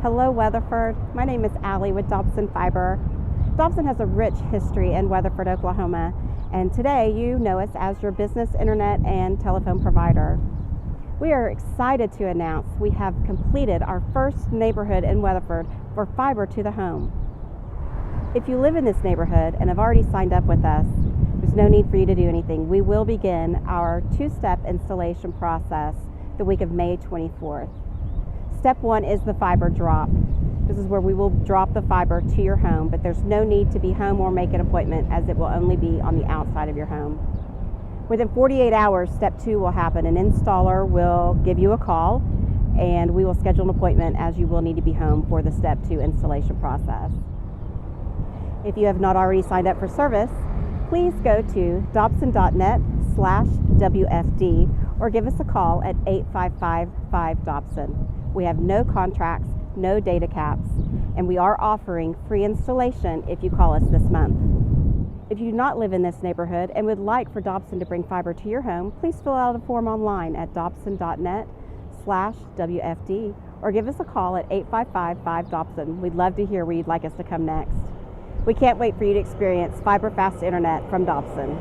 Hello, Weatherford. My name is Allie with Dobson Fiber. Dobson has a rich history in Weatherford, Oklahoma, and today you know us as your business, internet, and telephone provider. We are excited to announce we have completed our first neighborhood in Weatherford for fiber to the home. If you live in this neighborhood and have already signed up with us, there's no need for you to do anything. We will begin our two-step installation process the week of May 24th. Step one is the fiber drop. This is where we will drop the fiber to your home, but there's no need to be home or make an appointment, as it will only be on the outside of your home. Within 48 hours, step two will happen. An installer will give you a call and we will schedule an appointment, as you will need to be home for the step two installation process. If you have not already signed up for service, please go to dobson.net/WFD or give us a call at 855-5-DOBSON. We have no contracts, no data caps, and we are offering free installation if you call us this month. If you do not live in this neighborhood and would like for Dobson to bring fiber to your home, please fill out a form online at dobson.net/WFD or give us a call at 855-5-DOBSON. We'd love to hear where you'd like us to come next. We can't wait for you to experience fiber fast internet from Dobson.